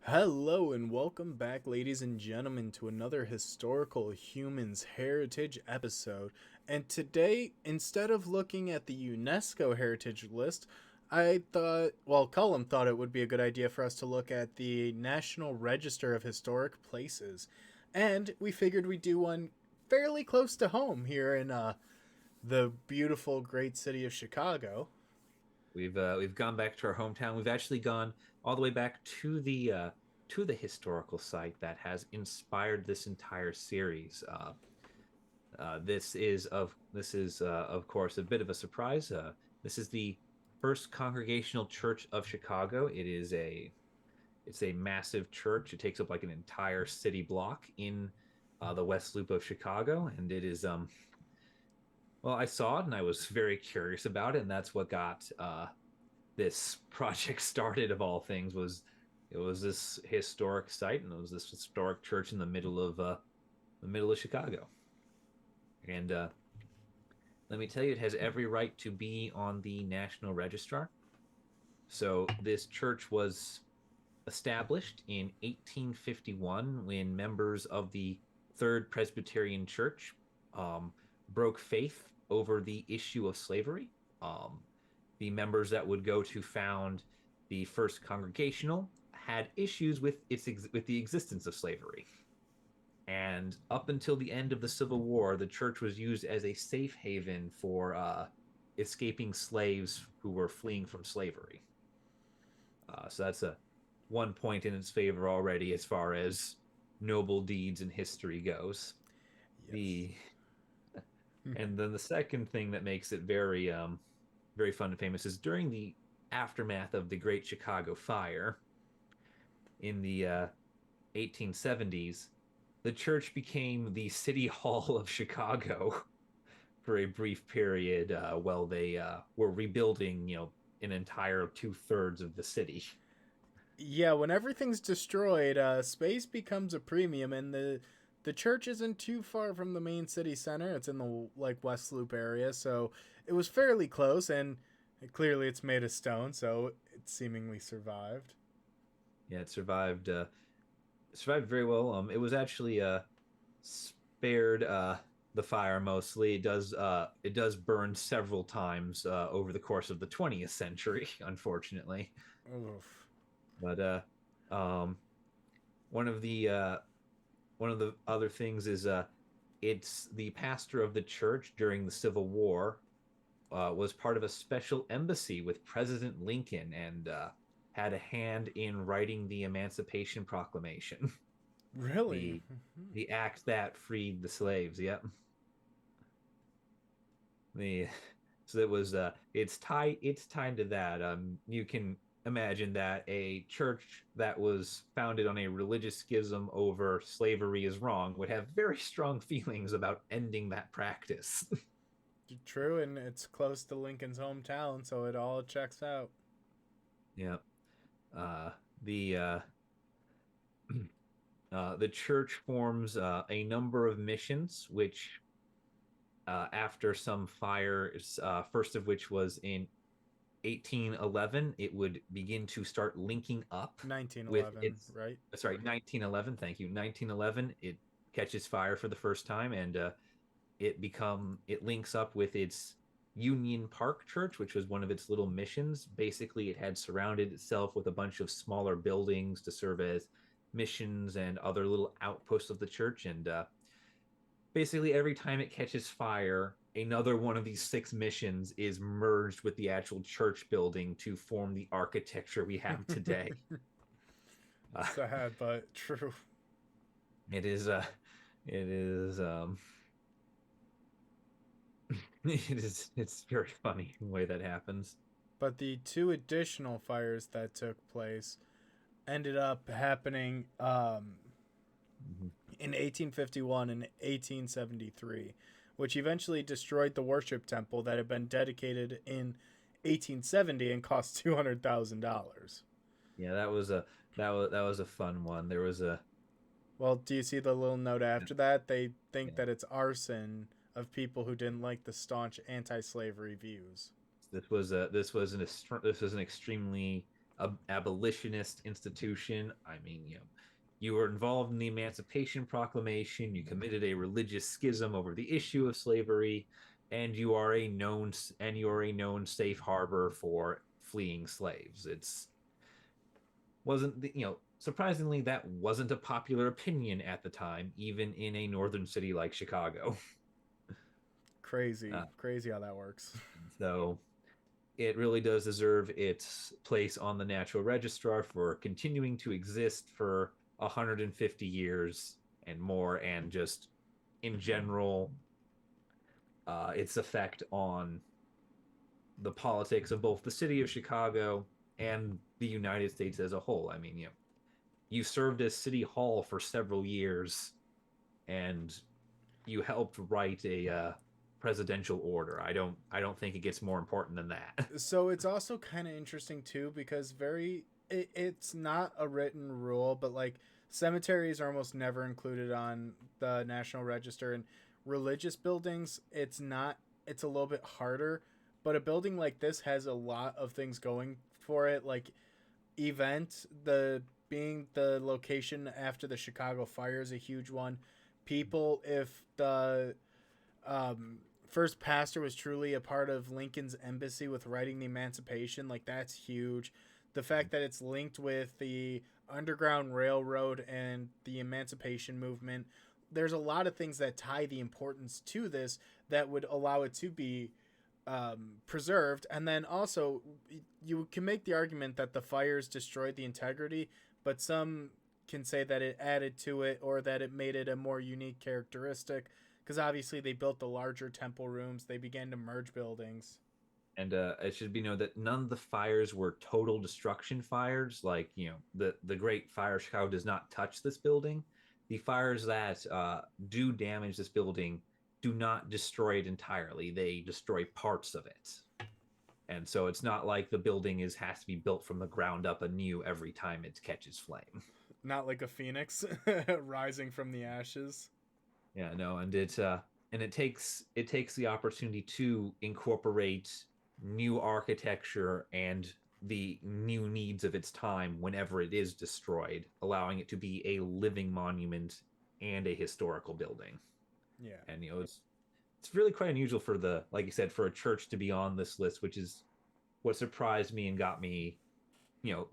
Hello and welcome back, ladies and gentlemen, to another Historical Humans Heritage episode. And today, instead of looking at the UNESCO Heritage List, Cullum thought it would be a good idea for us to look at the National Register of Historic Places. And we figured we'd do one fairly close to home here in the beautiful, great city of Chicago. We've gone back to our hometown. We've actually gone all the way back to the historical site that has inspired this entire series. This is of course a bit of a surprise. This is the first Congregational Church of Chicago. It's a massive church. It takes up like an entire city block in the West Loop of Chicago, and it is well, I saw it and I was very curious about it, and that's what got this project started. Of all things, was it was this historic site, and it was this historic church in the middle of Chicago. And let me tell you, it has every right to be on the National Register. So this church was established in 1851 when members of the Third Presbyterian Church um, broke faith over the issue of slavery. Um, the members that would go to found the First Congregational had issues with with the existence of slavery. And up until the end of the Civil War, the church was used as a safe haven for escaping slaves who were fleeing from slavery. So that's a one point in its favor already as far as noble deeds in history goes. Yes. The and then the second thing that makes it very fun and famous is during the aftermath of the Great Chicago Fire in the 1870s, the church became the City Hall of Chicago for a brief period while they were rebuilding, an entire two-thirds of the city. Yeah, when everything's destroyed, space becomes a premium, and the church isn't too far from the main city center. It's in the West Loop area, so it was fairly close, and clearly it's made of stone, so it seemingly survived. Yeah, it survived very well. It was actually spared the fire mostly. It does burn several times over the course of the 20th century, unfortunately. Oof. But um, one of the one of the other things is it's the pastor of the church during the Civil War was part of a special embassy with President Lincoln and had a hand in writing the Emancipation Proclamation, Really? the the act that freed the slaves. Yep. The so it was it's tied to that. You can imagine that a church that was founded on a religious schism over slavery is wrong would have very strong feelings about ending that practice. True, and it's close to Lincoln's hometown, so it all checks out. Yeah. The church forms a number of missions, which after some fires, first of which was in 1811, it would begin to start linking up with 1911, its, right? sorry, 1911, thank you. 1911, it catches fire for the first time, and it links up with its Union Park Church, which was one of its little missions. Basically, it had surrounded itself with a bunch of smaller buildings to serve as missions and other little outposts of the church. And basically, every time it catches fire, another one of these six missions is merged with the actual church building to form the architecture we have today. Uh, Sad, but true. it is it is it's very funny the way that happens. But the two additional fires that took place ended up happening Mhm. in 1851 and 1873, which eventually destroyed the worship temple that had been dedicated in 1870 and cost $200,000. Yeah, that was a fun one. There was a Well, do you see the little note after that? They think that it's arson of people who didn't like the staunch anti-slavery views. this was an extremely abolitionist institution. I mean, you were involved in the Emancipation Proclamation. You committed a religious schism over the issue of slavery, and you are a known safe harbor for fleeing slaves. It's wasn't the, surprisingly that wasn't a popular opinion at the time, even in a northern city like Chicago. Crazy, Uh, crazy how that works. so it really does deserve its place on the Natural Registrar for continuing to exist for 150 years and more, and just in general, its effect on the politics of both the city of Chicago and the United States as a whole. I mean, you served as city hall for several years, and you helped write a presidential order. I don't think it gets more important than that. So it's also kind of interesting too because it's not a written rule, but like cemeteries are almost never included on the National Register, and religious buildings it's a little bit harder, but a building like this has a lot of things going for it, like event the being the location after the Chicago fire is a huge one. People, if the um, first pastor was truly a part of Lincoln's embassy with writing the Emancipation, like that's huge. The fact that it's linked with the Underground Railroad and the Emancipation movement, there's a lot of things that tie the importance to this that would allow it to be preserved. And then also, you can make the argument that the fires destroyed the integrity, but some can say that it added to it or that it made it a more unique characteristic because obviously they built the larger temple rooms, they began to merge buildings. And it should be known that none of the fires were total destruction fires. Like, the Great Fire of Chicago does not touch this building. The fires that do damage this building do not destroy it entirely. They destroy parts of it. And so it's not like the building has to be built from the ground up anew every time it catches flame. Not like a phoenix rising from the ashes. Yeah, no, and it takes the opportunity to incorporate new architecture and the new needs of its time whenever it is destroyed, allowing it to be a living monument and a historical building. Yeah. And it's really quite unusual for the like you said for a church to be on this list, which is what surprised me and got me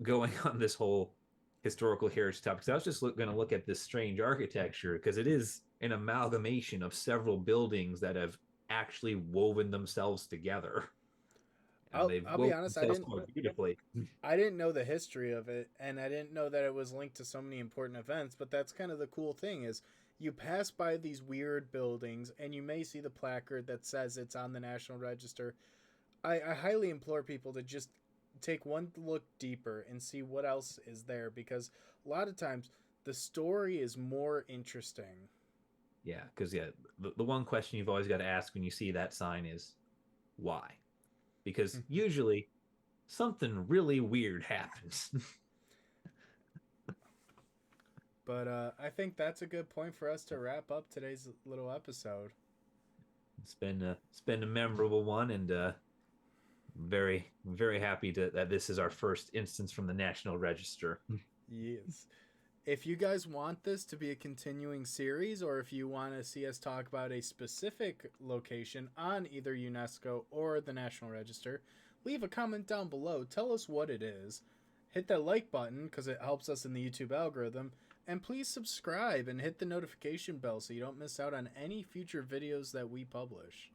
going on this whole historical heritage topic. Because I was just going to look at this strange architecture because it is an amalgamation of several buildings that have actually woven themselves together, and they've I'll be woven honest, themselves quite beautifully. I didn't know the history of it, and I didn't know that it was linked to so many important events. But that's kind of the cool thing is you pass by these weird buildings, and you may see the placard that says it's on the National Register. I highly implore people to just take one look deeper and see what else is there because a lot of times the story is more interesting. Yeah, because the one question you've always got to ask when you see that sign is why? Because usually something really weird happens. But I think that's a good point for us to wrap up today's little episode. It's been a memorable one, and very very happy that this is our first instance from the National Register. Yes. If you guys want this to be a continuing series, or if you want to see us talk about a specific location on either UNESCO or the National Register, leave a comment down below. Tell us what it is. Hit that like button because it helps us in the YouTube algorithm. And please subscribe and hit the notification bell so you don't miss out on any future videos that we publish.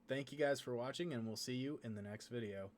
Thank you guys for watching, and we'll see you in the next video.